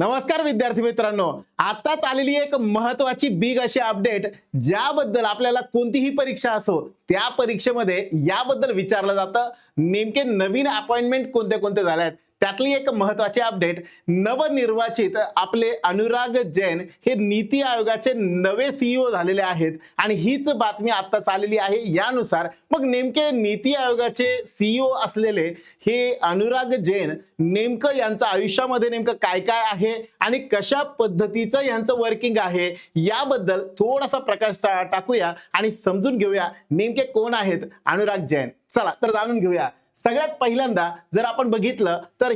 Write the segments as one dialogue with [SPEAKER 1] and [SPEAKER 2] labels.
[SPEAKER 1] नमस्कार विद्यार्थी मित्रांनो, आताच आलेली एक महत्वाची बिग अशी अपडेट ज्याबद्दल आपल्याला कोणतीही परीक्षा असो त्या परीक्षेमध्ये याबद्दल विचारलं जातं। नेमके नवीन अपॉइंटमेंट कोणते कोणते झाले आहेत त्यातली एक महत्वाची अपडेट, नवनिर्वाचित आपले अनुराग जैन हे नीती आयोगाचे नवे सीईओ झालेले आहेत आणि हीच बातमी आत्ताच आलेली आहे। यानुसार मग नेमके नीती आयोगाचे सीईओ असलेले हे अनुराग जैन नेमकं यांचं आयुष्यामध्ये नेमकं काय काय आहे आणि कशा पद्धतीचं यांचं वर्किंग आहे याबद्दल थोडासा प्रकाश टाकूया आणि समजून घेऊया नेमके कोण आहेत अनुराग जैन। चला तर जाणून घेऊया। सगळ्यात पहिल्यांदा जर आपण बघितलं तर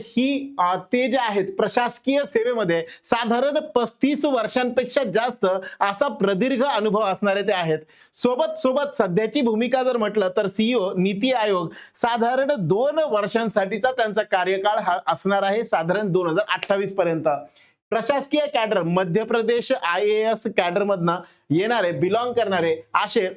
[SPEAKER 1] ते जे आहेत प्रशासकीय सेवेमध्ये साधारण 35 वर्षांपेक्षा जास्त असा प्रदीर्घ अनुभव असणारे ते आहेत। सोबत सोबत सध्याची भूमिका जर म्हटलं तर सीईओ नीती आयोग साधारण 2 वर्षांसाठीचा त्यांचा कार्यकाळ हा असणार आहे, साधारण 2028 पर्यंत। प्रशासकीय cadre Madhya Pradesh IAS cadre मधनं येणारे बिलॉंग करणारे असे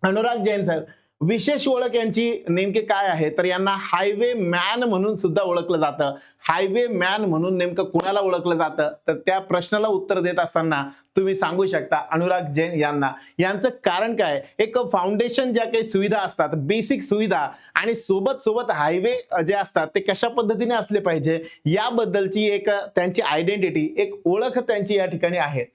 [SPEAKER 1] अनुराग जैन सर। विशेष ओळख यांची नेमके काय आहे तर यांना हायवे मॅन म्हणून सुद्धा ओळखलं जातं। हायवे मॅन म्हणून नेमकं कोणाला ओळखलं जातं तर त्या प्रश्नाला उत्तर देत असताना तुम्ही सांगू शकता अनुराग जैन यांना। यांचं कारण काय, एक फाउंडेशन ज्या काही सुविधा असतात, बेसिक सुविधा आणि सोबत सोबत हायवे जे असतात ते कशा पद्धतीने असले पाहिजे याबद्दलची एक त्यांची आयडेंटिटी, एक ओळख त्यांची या ठिकाणी आहे।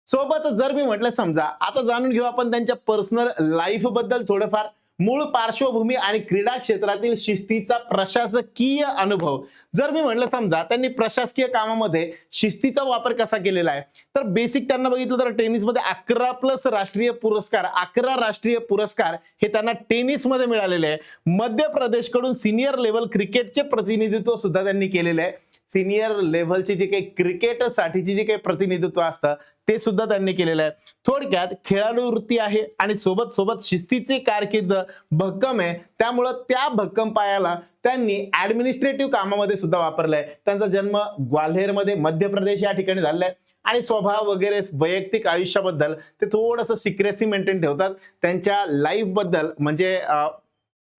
[SPEAKER 1] सोबत जर मी म्हटलं समजा आता जाणून घेऊ आपण त्यांच्या पर्सनल लाईफ बद्दल थोडंफार। मूळ पार्श्वभूमी आणि क्रीडा क्षेत्रातील शिस्तीचा प्रशासकीय अनुभव जर मी म्हटलं समजा त्यांनी प्रशासकीय कामामध्ये शिस्तीचा वापर कसा केलेला आहे तर बेसिक त्यांना बघितलं तर टेनिसमध्ये 11+ राष्ट्रीय पुरस्कार, 11 राष्ट्रीय पुरस्कार हे त्यांना टेनिसमध्ये मिळालेले आहे। मध्य प्रदेशकडून सिनियर लेवल क्रिकेटचे प्रतिनिधित्व सुद्धा त्यांनी केलेले आहे। सिनियर लेव्हलची जे काही क्रिकेटसाठीची जे काही प्रतिनिधित्व असतं ते सुद्धा त्यांनी केलेलं आहे। थोडक्यात खेळाडू वृत्ती आहे आणि सोबत सोबत शिस्तीचे कारकीर्द भक्कम आहे, त्यामुळे त्या भक्कम पायाला त्यांनी ऍडमिनिस्ट्रेटिव्ह कामामध्ये सुद्धा वापरलाय। त्यांचा जन्म ग्वाल्हेरमध्ये मध्य प्रदेश या ठिकाणी झालेला आहे आणि स्वभाव वगैरे वैयक्तिक आयुष्याबद्दल ते थोडंसं सिक्रेसी मेंटेन ठेवतात। त्यांच्या लाईफ बद्दल म्हणजे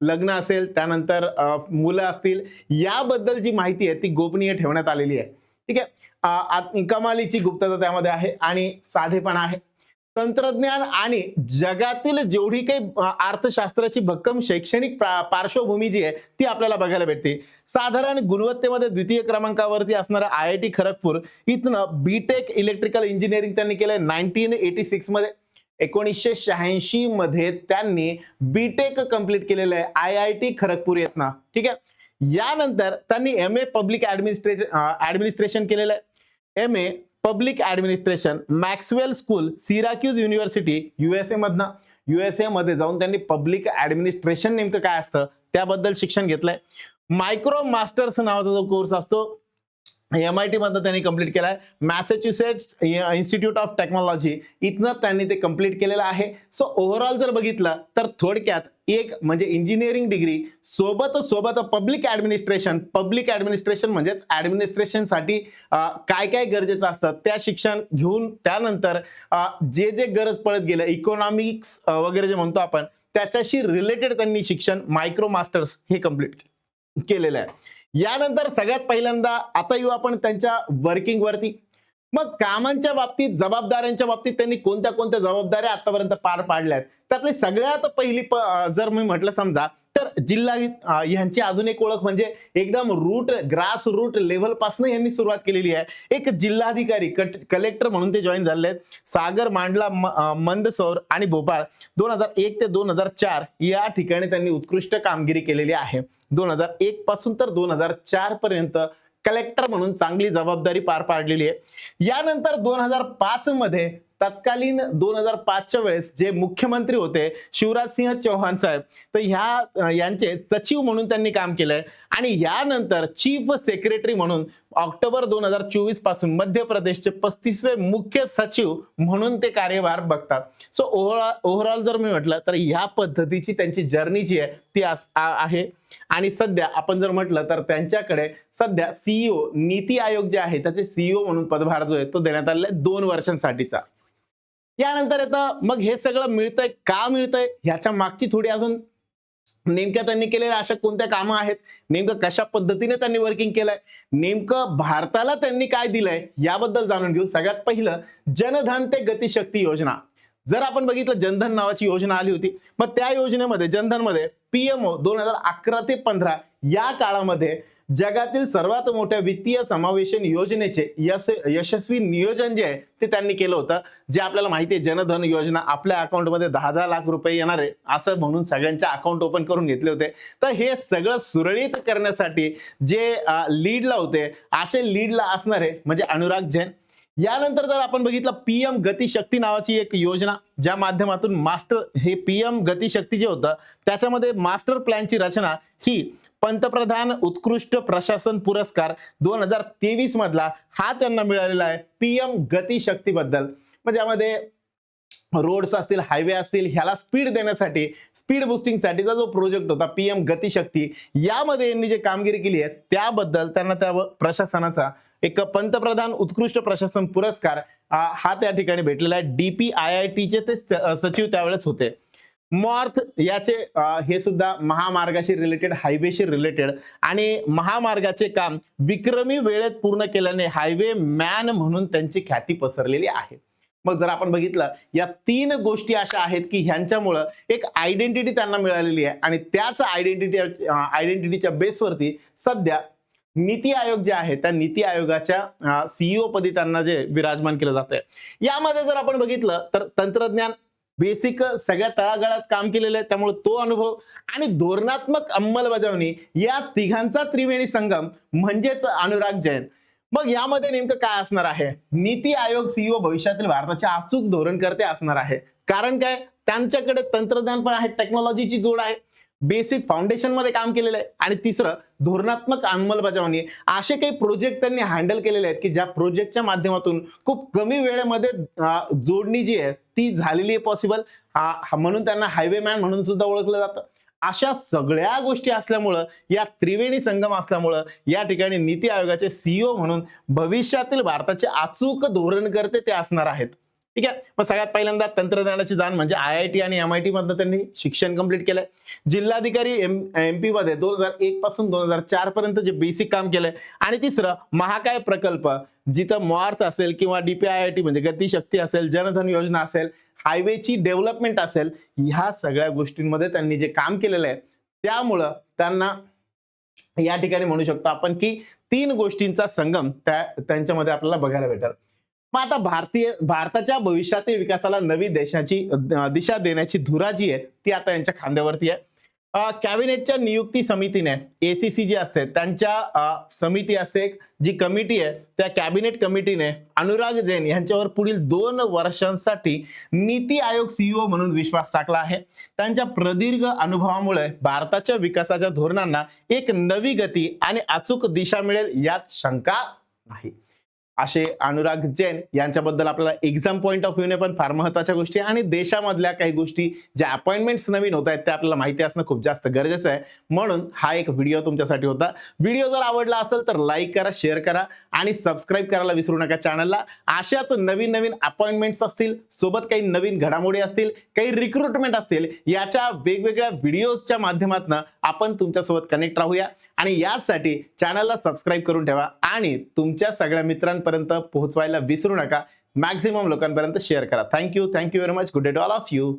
[SPEAKER 1] लग्न असेल त्यानंतर मुलं असतील याबद्दल जी माहिती आहे ती गोपनीय ठेवण्यात आलेली आहे। ठीक आहे, कमालीची गुप्तता त्यामध्ये आहे आणि साधेपणा आहे। तंत्रज्ञान आणि जगातील जेवढी काही अर्थशास्त्राची भक्कम शैक्षणिक पार्श्वभूमी जी आहे ती आपल्याला बघायला भेटते। साधारण गुणवत्तेमध्ये द्वितीय क्रमांकावरती असणारा IIT खरगपूर इथनं बीटेक इलेक्ट्रिकल इंजिनिअरिंग त्यांनी केलंय 1986 मध्ये। 1986 मध्ये त्यांनी बीटेक कंप्लीट केलेलं आहे IIT खरगपूर येतना। ठीक आहे, यानंतर त्यांनी MA पब्लिक ऍडमिनिस्ट्रेशन केलेलं आहे। MA public administration Maxwell school Syracuse university USA मधनं, USA मध्ये जाऊन त्यांनी पब्लिक ऍडमिनिस्ट्रेशन नेमकं काय असतं त्याबद्दल शिक्षण घेतलंय। मायक्रो मास्टर्स नावाचा जो कोर्स असतो MIT मधनं त्यांनी कंप्लीट केलाय। मॅसेच्युसेट्स इन्स्टिट्यूट ऑफ टेक्नॉलॉजी इथनं त्यांनी ते कंप्लीट केलेलं आहे। सो ओव्हरऑल जर बघितलं तर थोडक्यात एक म्हणजे इंजिनिअरिंग डिग्री सोबत सोबत पब्लिक ऍडमिनिस्ट्रेशन म्हणजेच ऍडमिनिस्ट्रेशनसाठी काय काय गरजेचं असतं त्या शिक्षण घेऊन त्यानंतर जे जे गरज पडत गेलं इकॉनॉमिक्स वगैरे जे म्हणतो आपण त्याच्याशी रिलेटेड त्यांनी शिक्षण मायक्रो मास्टर्स हे कंप्लीट केलेलं आहे। यानंतर सगळ्यात पहिल्यांदा आता येऊ आपण त्यांच्या वर्किंग वरती। मग कामांच्या बाबतीत, जबाबदाऱ्यांच्या बाबतीत त्यांनी कोणत्या कोणत्या जबाबदाऱ्या आतापर्यंत पार पाडल्यात त्यातली सगळ्यात पहिली जर मी म्हटलं समजा तर जिल्हा यांची अजून एक ओळख म्हणजे एकदम ग्रास रूट लेव्हल पासून यांनी सुरुवात केलेली आहे। एक जिल्हाधिकारी कलेक्टर म्हणून ते जॉईन झाले आहेत। सागर, मांडला, मंदसौर आणि भोपाळ 2001 ते 2004 या ठिकाणी त्यांनी उत्कृष्ट कामगिरी केलेली आहे। 2001 पासून तर 2004 पर्यंत कलेक्टर म्हणून चांगली जबाबदारी पार पाडलेली आहे। यानंतर 2005 मध्ये तत्कालीन 2005च्या वेळेस जे मुख्यमंत्री होते शिवराज सिंह चौहान साहेब तर यांचे सचिव म्हणून त्यांनी काम केलंय आणि यानंतर चीफ सेक्रेटरी म्हणून ऑक्टोबर 2024 पासून मध्य प्रदेशचे 35वे मुख्य सचिव म्हणून ते कार्यभार बघतात। सो ओव्हरऑल जर मी म्हटलं तर ह्या पद्धतीची त्यांची जर्नी जी आहे ती आहे आणि सध्या आपण जर म्हटलं तर त्यांच्याकडे सध्या सीईओ नीती आयोग जे आहे त्याचे सीईओ म्हणून पदभार जो आहे तो देण्यात आलेला आहे 2 वर्षांसाठीचा। यानंतर येतं मग हे सगळं मिळतंय का मिळतंय ह्याच्या मागची थोडी अजून नेमक्या त्यांनी केलेल्या अशा कोणत्या कामं आहेत, नेमकं कशा पद्धतीने त्यांनी वर्किंग केलंय, नेमकं भारताला त्यांनी काय दिलंय याबद्दल जाणून घेऊ. सगळ्यात पहिलं जनधन ते गतिशक्ती योजना. जर आपण बघितलं जनधन नावाची योजना आली होती, मग त्या योजनेमध्ये जनधनमध्ये पीएमओ 2011 ते 15 या काळामध्ये जगातील सर्वात मोठ्या वित्तीय समावेशन योजनेचे यशस्वी नियोजन जे आहे ते त्यांनी केलं होतं. जे आपल्याला माहिती आहे जनधन योजना आपल्या अकाउंटमध्ये 10-10 लाख रुपये येणार आहे असं म्हणून सगळ्यांचे अकाउंट ओपन करून घेतले होते. तर हे सगळं सुरळीत करण्यासाठी जे लीडला होते असे लीडला असणारे म्हणजे अनुराग जैन. यानंतर जर आपण बघितलं पीएम गतिशक्ती नावाची एक योजना, ज्या माध्यमातून मास्टर हे पीएम गतिशक्ती जे होतं त्याच्यामध्ये मास्टर प्लॅनची रचना ही पंतप्रधान उत्कृष्ट प्रशासन पुरस्कार 2023 मधला हा त्यांना मिळालेला आहे पीएम गतिशक्ती बद्दल. म्हणजे यामध्ये रोड्स असतील, हायवे असतील, ह्याला स्पीड देण्यासाठी, स्पीड बुस्टिंगसाठीचा जो प्रोजेक्ट होता पीएम गतिशक्ती, यामध्ये यांनी जे कामगिरी केली आहे त्याबद्दल त्यांना त्या प्रशासनाचा एक पंतप्रधान उत्कृष्ट प्रशासन पुरस्कार हा त्या ठिकाणी भेटलेला आहे. DPIITचे ते सचिव त्यावेळेस होते. मॉर्थ याचे हे सुद्धा महामार्गाशी रिलेटेड, हायवेशी रिलेटेड आणि महामार्गाचे काम विक्रमी वेळेत पूर्ण केल्याने हायवे मॅन म्हणून त्यांची ख्याती पसरलेली आहे. मग जर आपण बघितलं या 3 गोष्टी अशा आहेत की ह्यांच्यामुळं एक आयडेंटिटी त्यांना मिळालेली आहे आणि त्याच आयडेंटिटीच्या बेसवरती सध्या नीती आयोग जे आहे त्या नीती आयोगाच्या CEO पदी त्यांना जे विराजमान केलं जातंय. यामध्ये जर आपण बघितलं तर तंत्रज्ञान बेसिक सगळ्या तळागाळात काम केलेलं आहे, त्यामुळे तो अनुभव आणि धोरणात्मक अंमलबजावणी या तिघांचा त्रिवेणी संगम म्हणजेच अनुराग जैन. मग यामध्ये नेमकं काय असणार आहे? नीती आयोग CEO भविष्यातील भारताचे अचूक धोरणकर्ते असणार आहे. कारण काय, त्यांच्याकडे तंत्रज्ञान पण आहे, टेक्नॉलॉजीची जोड आहे, बेसिक फाउंडेशन मध्ये काम केलेलं आहे आणि तिसरं धोरणात्मक अंमलबजावणी. असे काही प्रोजेक्ट त्यांनी हँडल केलेले आहेत की ज्या प्रोजेक्टच्या माध्यमातून खूप कमी वेळेमध्ये जोडणी जी आहे ती झालेली आहे पॉसिबल, म्हणून त्यांना हायवे मॅन म्हणून सुद्धा ओळखलं जातं. अशा सगळ्या गोष्टी असल्यामुळं, या त्रिवेणी संगम असल्यामुळं या ठिकाणी नीती आयोगाचे CEO म्हणून भविष्यातील भारताचे अचूक धोरणकर्ते ते असणार आहेत. ठीक आहे. मग सगळ्यात पहिल्यांदा तंत्रज्ञानाची जाण म्हणजे IIT आणि MIT मधनं त्यांनी शिक्षण कंप्लीट केलंय. जिल्हाधिकारी MP मध्ये 2001 पासून 2004 पर्यंत जे बेसिक काम केलंय. आणि तिसरं महाकाय प्रकल्प, जिथं मॉर्थ असेल किंवा DPIIT म्हणजे गतिशक्ती असेल, जनधन योजना असेल, हायवेची डेव्हलपमेंट असेल, ह्या सगळ्या गोष्टींमध्ये त्यांनी जे काम केलेलं आहे त्यामुळं त्यांना या ठिकाणी म्हणू शकतो आपण की 3 गोष्टींचा संगम त्यांच्यामध्ये आपल्याला बघायला भेटेल. मग आता भारताच्या भविष्यातील विकासाला नवी देशाची दिशा देण्याची धुरा जी आहे ती आता यांच्या खांद्यावरती आहे. कॅबिनेटच्या नियुक्ती समितीने ACC जी असते त्यांच्या समिती असते, जी कमिटी आहे त्या कॅबिनेट कमिटीने अनुराग जैन यांच्यावर पुढील 2 वर्षांसाठी नीती आयोग CEO म्हणून विश्वास टाकला आहे. त्यांच्या प्रदीर्घ अनुभवामुळे भारताच्या विकासाच्या धोरणांना एक नवी गती आणि अचूक दिशा मिळेल यात शंका नाही. असे अनुराग जैन यांच्याबद्दल आपल्याला एक्झाम पॉइंट ऑफ व्ह्यूने पण फार महत्त्वाच्या गोष्टी आणि देशामधल्या काही गोष्टी ज्या अपॉइंटमेंट्स नवीन होत आहेत त्या आपल्याला माहिती असणं खूप जास्त गरजेचं आहे. म्हणून हा एक व्हिडिओ तुमच्यासाठी होता. व्हिडिओ जर आवडला असेल तर लाईक करा, शेअर करा आणि सबस्क्राईब करायला विसरू नका चॅनलला. अशाच नवीन नवीन अपॉइंटमेंट्स असतील, सोबत काही नवीन घडामोडी असतील, काही रिक्रुटमेंट असतील, याच्या वेगवेगळ्या व्हिडिओजच्या माध्यमातून आपण तुमच्यासोबत कनेक्ट राहूया. आणि यासाठी चॅनलला सबस्क्राईब करून ठेवा आणि तुमच्या सगळ्या मित्रांपर्यंत पोहोचवायला विसरू नका. मॅक्सिमम लोकांपर्यंत शेअर करा. Thank you very much. Good day to all of you.